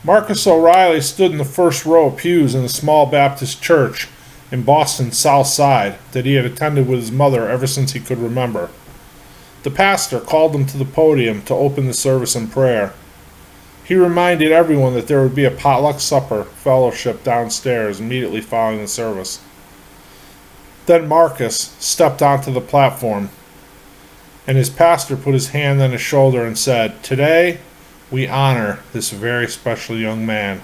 Marcus Oreily stood in the first row of pews in a small Baptist church in Boston's South Side that he had attended with his mother ever since he could remember. The pastor called him to the podium to open the service in prayer. He reminded everyone that there would be a potluck supper fellowship downstairs immediately following the service. Then Marcus stepped onto the platform, and his pastor put his hand on his shoulder and said, "Today, we honor this very special young man.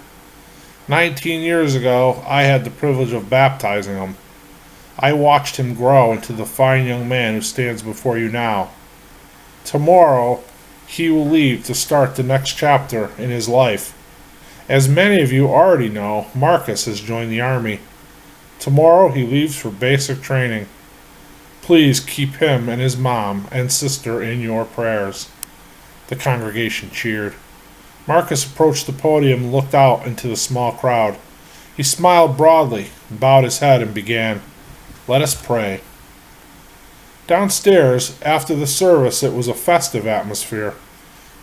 19 years ago, I had the privilege of baptizing him. I watched him grow into the fine young man who stands before you now. Tomorrow, he will leave to start the next chapter in his life. As many of you already know, Marcus has joined the Army. Tomorrow, he leaves for basic training. Please keep him and his mom and sister in your prayers." The congregation cheered. Marcus approached the podium and looked out into the small crowd. He smiled broadly, bowed his head, and began, "Let us pray." Downstairs, after the service, it was a festive atmosphere.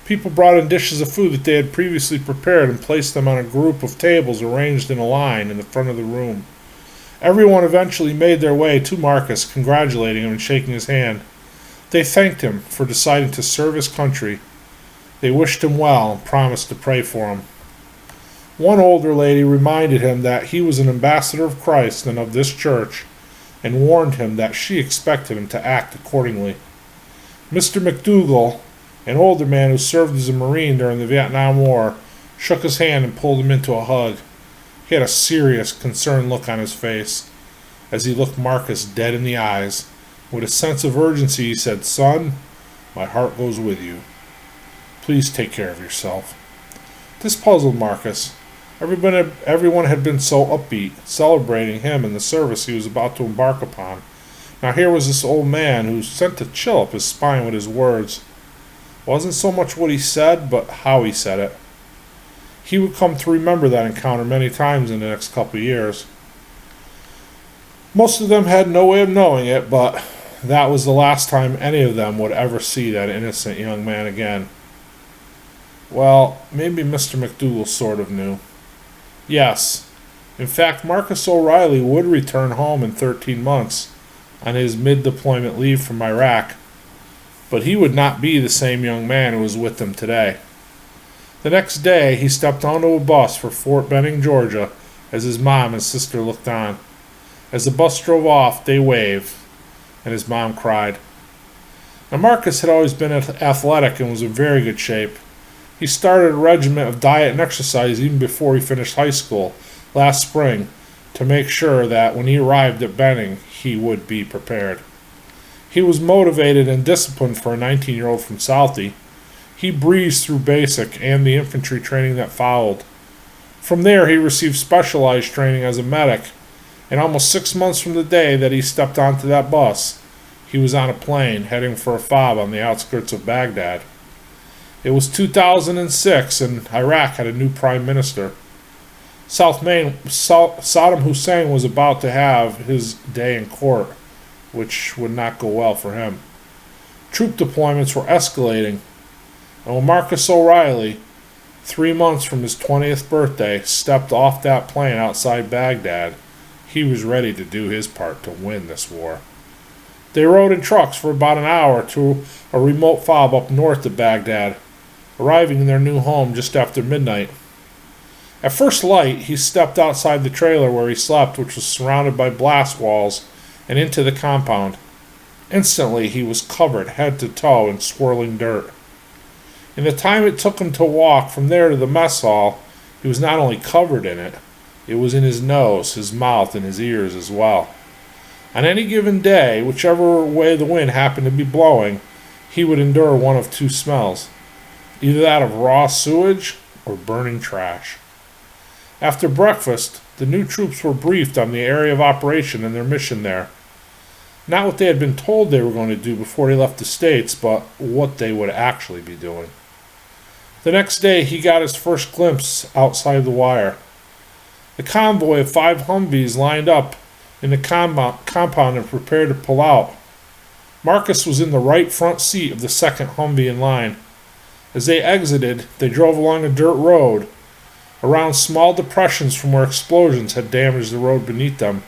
People brought in dishes of food that they had previously prepared and placed them on a group of tables arranged in a line in the front of the room. Everyone eventually made their way to Marcus, congratulating him and shaking his hand. They thanked him for deciding to serve his country. They wished him well and promised to pray for him. One older lady reminded him that he was an ambassador of Christ and of this church, and warned him that she expected him to act accordingly. Mr. McDougal, an older man who served as a Marine during the Vietnam War, shook his hand and pulled him into a hug. He had a serious, concerned look on his face. As he looked Marcus dead in the eyes, with a sense of urgency, he said, "Son, my heart goes with you. Please take care of yourself." This puzzled Marcus. Everyone had been so upbeat, celebrating him and the service he was about to embark upon. Now here was this old man who sent a chill up his spine with his words. It wasn't so much what he said, but how he said it. He would come to remember that encounter many times in the next couple of years. Most of them had no way of knowing it, but that was the last time any of them would ever see that innocent young man again. Well, maybe Mr. McDougal sort of knew. Yes, in fact, Marcus Oreily would return home in 13 months on his mid-deployment leave from Iraq, but he would not be the same young man who was with them today. The next day, he stepped onto a bus for Fort Benning, Georgia, as his mom and sister looked on. As the bus drove off, they waved, and his mom cried. Now, Marcus had always been athletic and was in very good shape. He started a regimen of diet and exercise even before he finished high school last spring to make sure that when he arrived at Benning, he would be prepared. He was motivated and disciplined for a 19-year-old from Southie. He breezed through basic and the infantry training that followed. From there, he received specialized training as a medic, and almost 6 months from the day that he stepped onto that bus, he was on a plane heading for a fob on the outskirts of Baghdad. It was 2006, and Iraq had a new prime minister. Saddam Hussein was about to have his day in court, which would not go well for him. Troop deployments were escalating, and when Marcus Oreily, 3 months from his 20th birthday, stepped off that plane outside Baghdad, he was ready to do his part to win this war. They rode in trucks for about an hour to a remote fob up north of Baghdad, arriving in their new home just after midnight. At first light, he stepped outside the trailer where he slept, which was surrounded by blast walls, and into the compound. Instantly, he was covered head to toe in swirling dirt. In the time it took him to walk from there to the mess hall, he was not only covered in it, it was in his nose, his mouth, and his ears as well. On any given day, whichever way the wind happened to be blowing, he would endure one of two smells, either that of raw sewage or burning trash. After breakfast, the new troops were briefed on the area of operation and their mission there. Not what they had been told they were going to do before they left the States, but what they would actually be doing. The next day, he got his first glimpse outside the wire. The convoy of 5 Humvees lined up in the compound and prepared to pull out. Marcus was in the right front seat of the second Humvee in line. As they exited, they drove along a dirt road, around small depressions from where explosions had damaged the road beneath them.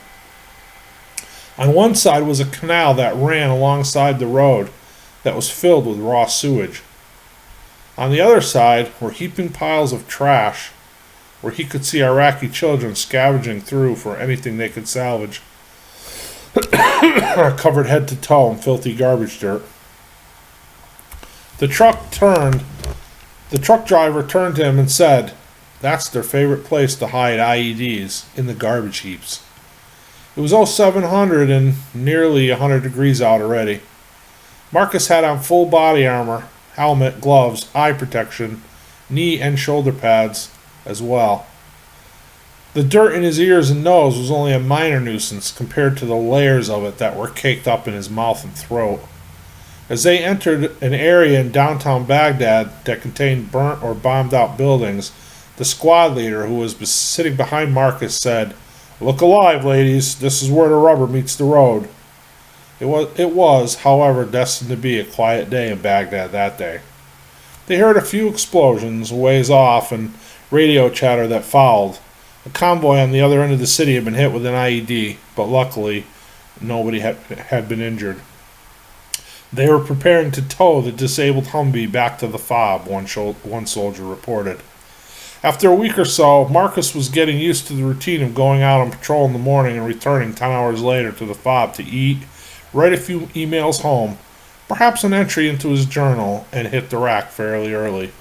On one side was a canal that ran alongside the road that was filled with raw sewage. On the other side were heaping piles of trash where he could see Iraqi children scavenging through for anything they could salvage, covered head to toe in filthy garbage dirt. The truck driver turned to him and said, "That's their favorite place to hide IEDs, in the garbage heaps." It was 0700 and nearly 100 degrees out already. Marcus had on full body armor, helmet, gloves, eye protection, knee and shoulder pads as well. The dirt in his ears and nose was only a minor nuisance compared to the layers of it that were caked up in his mouth and throat. As they entered an area in downtown Baghdad that contained burnt or bombed out buildings, the squad leader, who was sitting behind Marcus, said, "Look alive, ladies. This is where the rubber meets the road." It was, however, destined to be a quiet day in Baghdad that day. They heard a few explosions a ways off and radio chatter that followed. A convoy on the other end of the city had been hit with an IED, but luckily nobody had been injured. They were preparing to tow the disabled Humvee back to the FOB, one soldier reported. After a week or so, Marcus was getting used to the routine of going out on patrol in the morning and returning 10 hours later to the FOB to eat, write a few emails home, perhaps an entry into his journal, and hit the rack fairly early.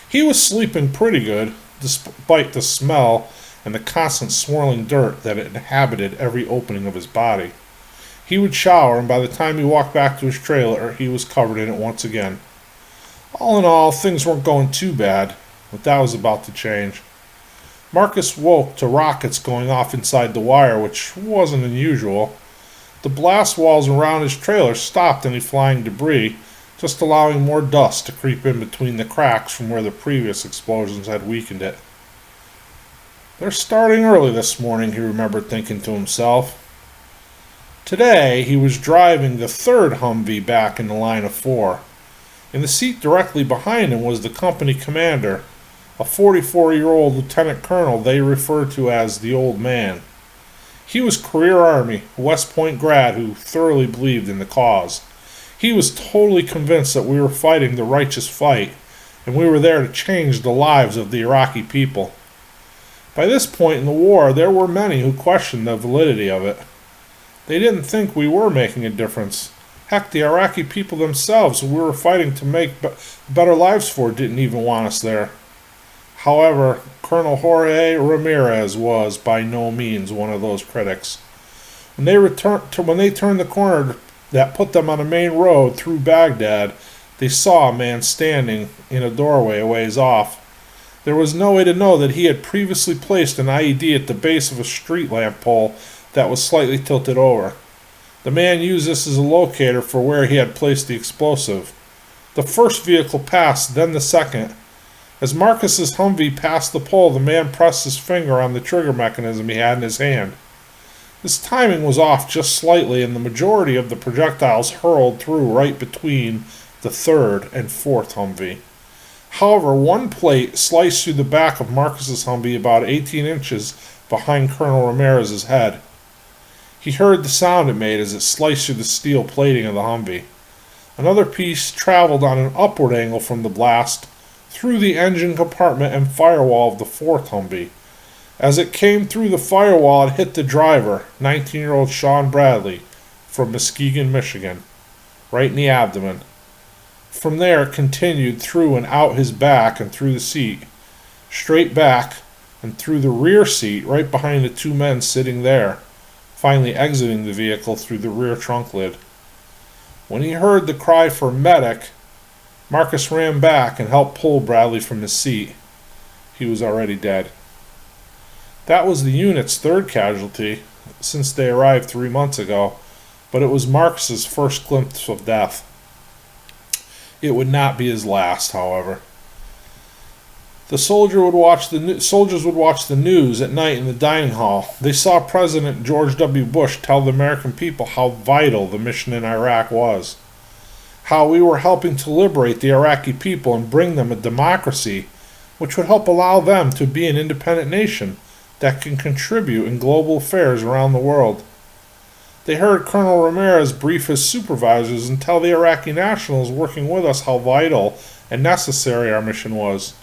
He was sleeping pretty good, despite the smell and the constant swirling dirt that inhabited every opening of his body. He would shower, and by the time he walked back to his trailer, he was covered in it once again. All in all, things weren't going too bad, but that was about to change. Marcus woke to rockets going off inside the wire, which wasn't unusual. The blast walls around his trailer stopped any flying debris, just allowing more dust to creep in between the cracks from where the previous explosions had weakened it. "They're starting early this morning," he remembered thinking to himself. Today, he was driving the third Humvee back in the line of four. In the seat directly behind him was the company commander, a 44-year-old lieutenant colonel they referred to as the Old Man. He was career Army, a West Point grad who thoroughly believed in the cause. He was totally convinced that we were fighting the righteous fight, and we were there to change the lives of the Iraqi people. By this point in the war, there were many who questioned the validity of it. They didn't think we were making a difference. Heck, the Iraqi people themselves who we were fighting to make better lives for didn't even want us there. However, Colonel Jorge Ramirez was by no means one of those critics. When they turned the corner that put them on a main road through Baghdad, they saw a man standing in a doorway a ways off. There was no way to know that he had previously placed an IED at the base of a street lamp pole that was slightly tilted over. The man used this as a locator for where he had placed the explosive. The first vehicle passed, then the second. As Marcus's Humvee passed the pole, the man pressed his finger on the trigger mechanism he had in his hand. His timing was off just slightly, and the majority of the projectiles hurled through right between the third and fourth Humvee. However, one plate sliced through the back of Marcus's Humvee about 18 inches behind Colonel Ramirez's head. He heard the sound it made as it sliced through the steel plating of the Humvee. Another piece traveled on an upward angle from the blast through the engine compartment and firewall of the fourth Humvee. As it came through the firewall, it hit the driver, 19-year-old Sean Bradley, from Muskegon, Michigan, right in the abdomen. From there, it continued through and out his back and through the seat, straight back and through the rear seat right behind the two men sitting there, finally exiting the vehicle through the rear trunk lid. When he heard the cry for medic, Marcus ran back and helped pull Bradley from his seat. He was already dead. That was the unit's third casualty since they arrived 3 months ago, but it was Marcus's first glimpse of death. It would not be his last, however. The soldiers would watch the news at night in the dining hall. They saw President George W. Bush tell the American people how vital the mission in Iraq was, how we were helping to liberate the Iraqi people and bring them a democracy which would help allow them to be an independent nation that can contribute in global affairs around the world. They heard Colonel Ramirez brief his supervisors and tell the Iraqi nationals working with us how vital and necessary our mission was.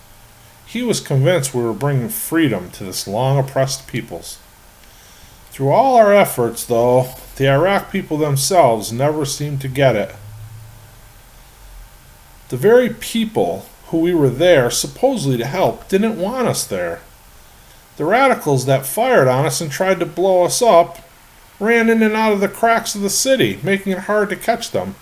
He was convinced we were bringing freedom to this long oppressed peoples. Through all our efforts, though, the Iraq people themselves never seemed to get it. The very people who we were there supposedly to help didn't want us there. The radicals that fired on us and tried to blow us up ran in and out of the cracks of the city, making it hard to catch them.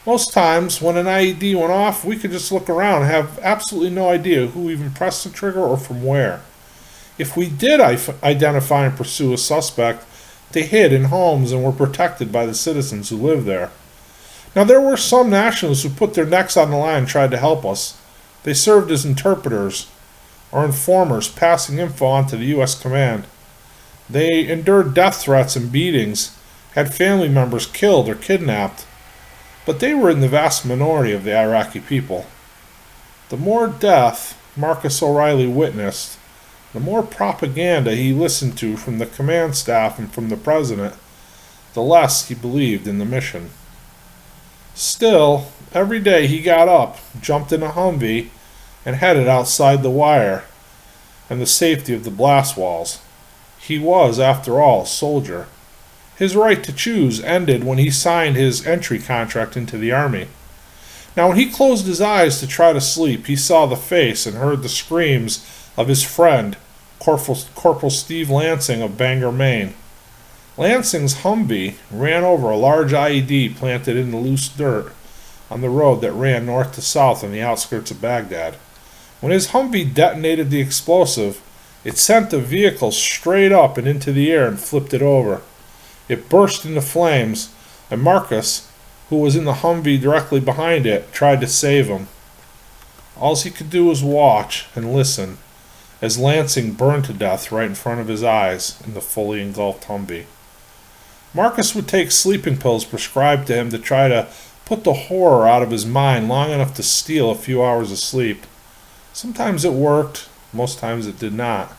Most times, when an IED went off, we could just look around and have absolutely no idea who even pressed the trigger or from where. If we did identify and pursue a suspect, they hid in homes and were protected by the citizens who lived there. Now, there were some nationals who put their necks on the line and tried to help us. They served as interpreters or informers, passing info on to the U.S. command. They endured death threats and beatings, had family members killed or kidnapped, but they were in the vast minority of the Iraqi people. The more death Marcus Oreily witnessed, the more propaganda he listened to from the command staff and from the president, the less he believed in the mission. Still, every day he got up, jumped in a Humvee, and headed outside the wire and the safety of the blast walls. He was, after all, a soldier. His right to choose ended when he signed his entry contract into the Army. Now, when he closed his eyes to try to sleep, he saw the face and heard the screams of his friend, Corporal Steve Lansing of Bangor, Maine. Lansing's Humvee ran over a large IED planted in the loose dirt on the road that ran north to south on the outskirts of Baghdad. When his Humvee detonated the explosive, it sent the vehicle straight up and into the air and flipped it over. It burst into flames, and Marcus, who was in the Humvee directly behind it, tried to save him. All he could do was watch and listen as Lansing burned to death right in front of his eyes in the fully engulfed Humvee. Marcus would take sleeping pills prescribed to him to try to put the horror out of his mind long enough to steal a few hours of sleep. Sometimes it worked, most times it did not.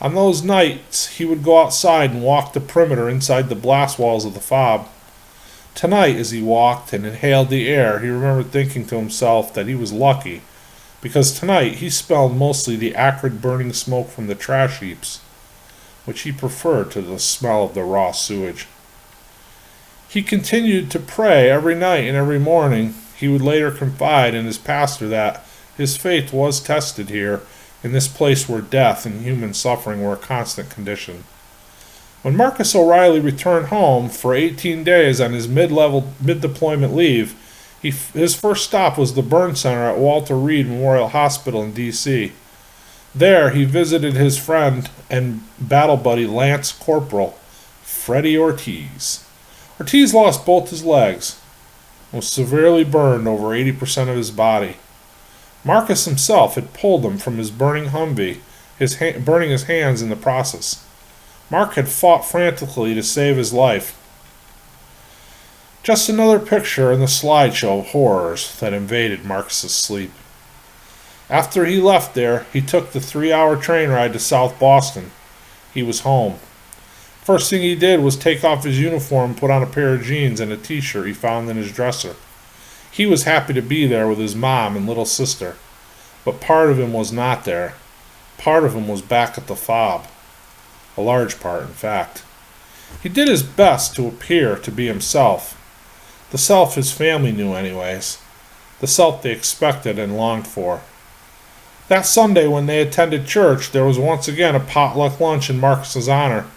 On those nights, he would go outside and walk the perimeter inside the blast walls of the fob. Tonight, as he walked and inhaled the air, he remembered thinking to himself that he was lucky, because tonight he smelled mostly the acrid burning smoke from the trash heaps, which he preferred to the smell of the raw sewage. He continued to pray every night and every morning. He would later confide in his pastor that his faith was tested here, in this place where death and human suffering were a constant condition. When Marcus Oreily returned home for 18 days on his mid-deployment leave, his first stop was the burn center at Walter Reed Memorial Hospital in D.C. There, he visited his friend and battle buddy Lance Corporal Freddie Ortiz. Ortiz lost both his legs and was severely burned over 80% of his body. Marcus himself had pulled him from his burning Humvee, burning his hands in the process. Mark had fought frantically to save his life. Just another picture in the slideshow of horrors that invaded Marcus's sleep. After he left there, he took the 3-hour train ride to South Boston. He was home. First thing he did was take off his uniform and put on a pair of jeans and a t-shirt he found in his dresser. He was happy to be there with his mom and little sister, but part of him was not there. Part of him was back at the fob. A large part, in fact. He did his best to appear to be himself. The self his family knew anyways. The self they expected and longed for. That Sunday when they attended church, there was once again a potluck lunch in Marcus's honor.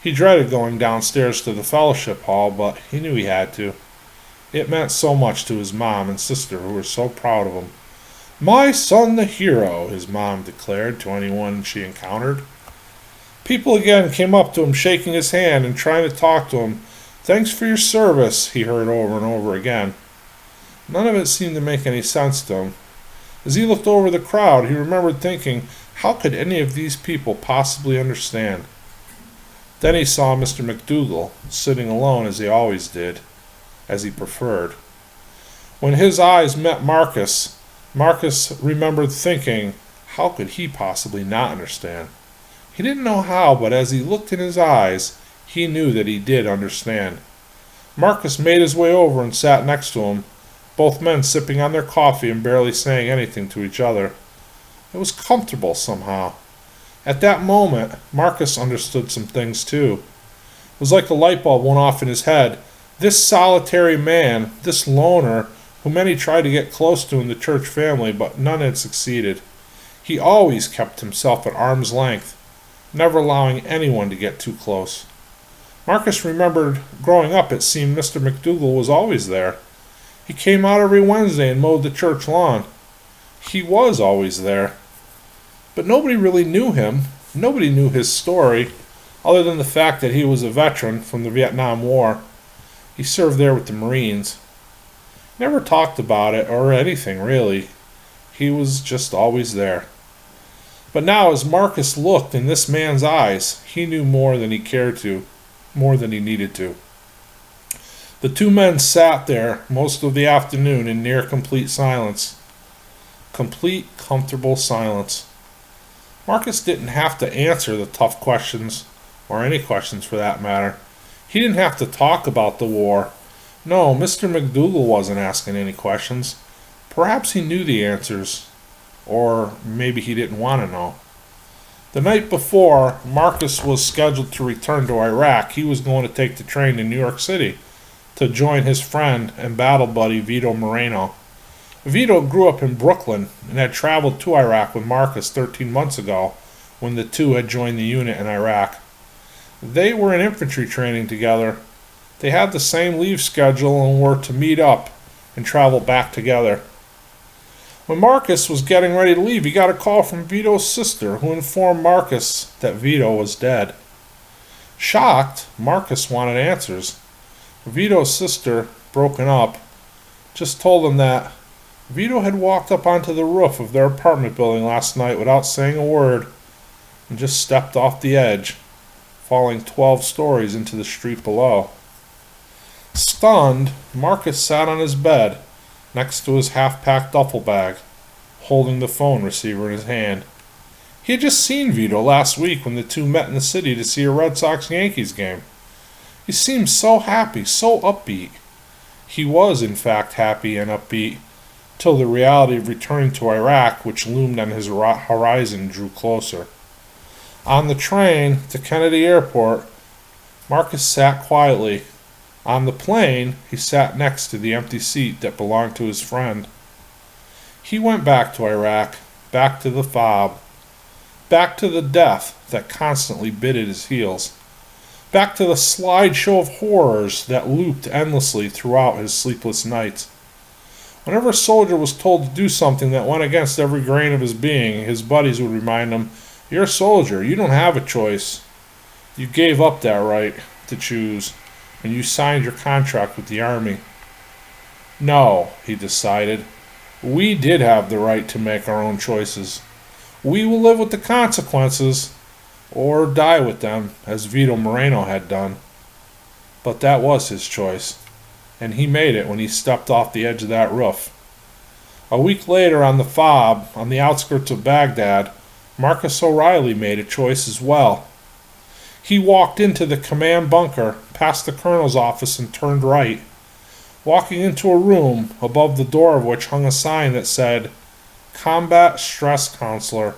He dreaded going downstairs to the fellowship hall, but he knew he had to. It meant so much to his mom and sister, who were so proud of him. "My son the hero," his mom declared to anyone she encountered. People again came up to him, shaking his hand and trying to talk to him. "Thanks for your service," he heard over and over again. None of it seemed to make any sense to him. As he looked over the crowd, he remembered thinking, how could any of these people possibly understand? Then he saw Mr. McDougal, sitting alone as he always did, as he preferred. When his eyes met Marcus, Marcus remembered thinking, how could he possibly not understand? He didn't know how, but as he looked in his eyes, he knew that he did understand. Marcus made his way over and sat next to him, both men sipping on their coffee and barely saying anything to each other. It was comfortable somehow. At that moment, Marcus understood some things too. It was like a light bulb went off in his head. This solitary man, this loner, who many tried to get close to in the church family, but none had succeeded. He always kept himself at arm's length, never allowing anyone to get too close. Marcus remembered growing up, it seemed Mr. McDougal was always there. He came out every Wednesday and mowed the church lawn. He was always there. But nobody really knew him. Nobody knew his story, other than the fact that he was a veteran from the Vietnam War. He served there with the Marines. Never talked about it or anything, really. He was just always there. But now, as Marcus looked in this man's eyes, he knew more than he cared to, more than he needed to. The two men sat there most of the afternoon in near complete silence. Complete, comfortable silence. Marcus didn't have to answer the tough questions, or any questions for that matter. He didn't have to talk about the war. No, Mr. McDougal wasn't asking any questions. Perhaps he knew the answers, or maybe he didn't want to know. The night before Marcus was scheduled to return to Iraq, he was going to take the train to New York City to join his friend and battle buddy Vito Moreno. Vito grew up in Brooklyn and had traveled to Iraq with Marcus 13 months ago when the two had joined the unit in Iraq. They were in infantry training together. They had the same leave schedule and were to meet up and travel back together. When Marcus was getting ready to leave, he got a call from Vito's sister, who informed Marcus that Vito was dead. Shocked, Marcus wanted answers. Vito's sister, broken up, just told him that Vito had walked up onto the roof of their apartment building last night without saying a word and just stepped off the edge, falling 12 stories into the street below. Stunned, Marcus sat on his bed next to his half-packed duffel bag, holding the phone receiver in his hand. He had just seen Vito last week when the two met in the city to see a Red Sox-Yankees game. He seemed so happy, so upbeat. He was, in fact, happy and upbeat, till the reality of returning to Iraq, which loomed on his horizon, drew closer. On the train to Kennedy Airport, Marcus sat quietly. On the plane, he sat next to the empty seat that belonged to his friend. He went back to Iraq, back to the fob, back to the death that constantly bit at his heels, back to the slideshow of horrors that looped endlessly throughout his sleepless nights. Whenever a soldier was told to do something that went against every grain of his being, his buddies would remind him, "You're a soldier, you don't have a choice. You gave up that right to choose, and you signed your contract with the Army." No, he decided, we did have the right to make our own choices. We will live with the consequences, or die with them, as Vito Moreno had done. But that was his choice, and he made it when he stepped off the edge of that roof. A week later on the fob, on the outskirts of Baghdad, Marcus Oreily made a choice as well. He walked into the command bunker, past the colonel's office, and turned right, walking into a room above the door of which hung a sign that said, "Combat Stress Counselor."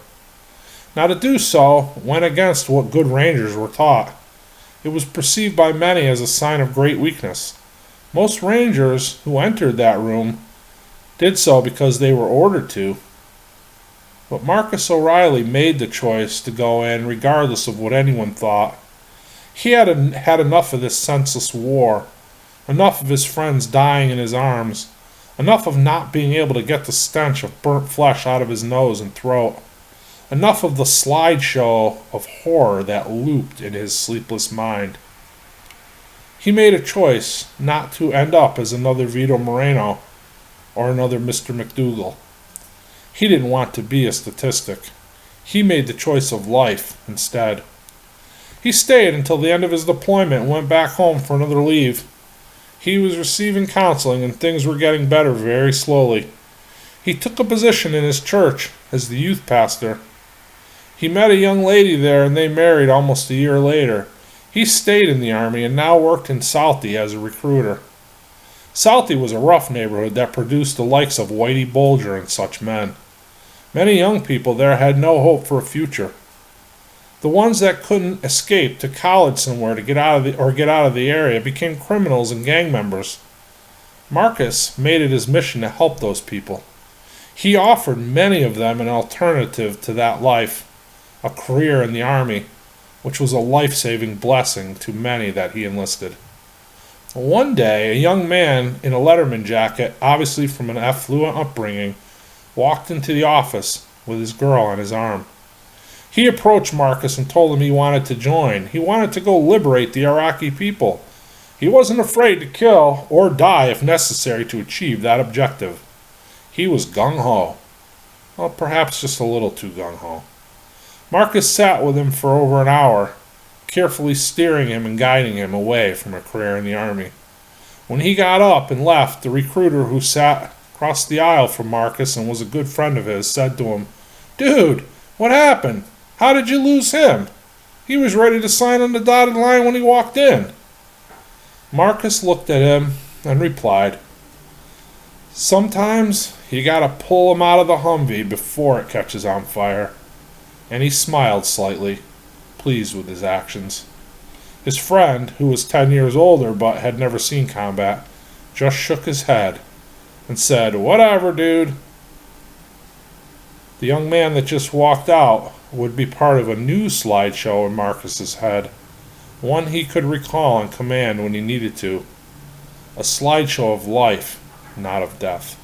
Now, to do so went against what good Rangers were taught. It was perceived by many as a sign of great weakness. Most Rangers who entered that room did so because they were ordered to. But Marcus Oreily made the choice to go in regardless of what anyone thought. He had enough of this senseless war, enough of his friends dying in his arms, enough of not being able to get the stench of burnt flesh out of his nose and throat, enough of the slideshow of horror that looped in his sleepless mind. He made a choice not to end up as another Vito Moreno or another Mr. McDougal. He didn't want to be a statistic. He made the choice of life instead. He stayed until the end of his deployment and went back home for another leave. He was receiving counseling and things were getting better very slowly. He took a position in his church as the youth pastor. He met a young lady there and they married almost a year later. He stayed in the Army and now worked in Southie as a recruiter. Southie was a rough neighborhood that produced the likes of Whitey Bulger and such men. Many young people there had no hope for a future. The ones that couldn't escape to college somewhere to get out of the area became criminals and gang members. Marcus made it his mission to help those people. He offered many of them an alternative to that life, a career in the Army, which was a life-saving blessing to many that he enlisted. One day, a young man in a letterman jacket, obviously from an affluent upbringing, walked into the office with his girl on his arm. He approached Marcus and told him he wanted to join. He wanted to go liberate the Iraqi people. He wasn't afraid to kill or die if necessary to achieve that objective. He was gung-ho. Well, perhaps just a little too gung-ho. Marcus sat with him for over an hour, carefully steering him and guiding him away from a career in the Army. When he got up and left, the recruiter who sat across the aisle from Marcus and was a good friend of his said to him, "Dude, what happened? How did you lose him? He was ready to sign on the dotted line when he walked in." Marcus looked at him and replied, "Sometimes you gotta pull him out of the Humvee before it catches on fire." And he smiled slightly, pleased with his actions. His friend, who was 10 years older but had never seen combat, just shook his head and said, "Whatever, dude." The young man that just walked out would be part of a new slideshow in Marcus's head, one he could recall on command when he needed to. A slideshow of life, not of death.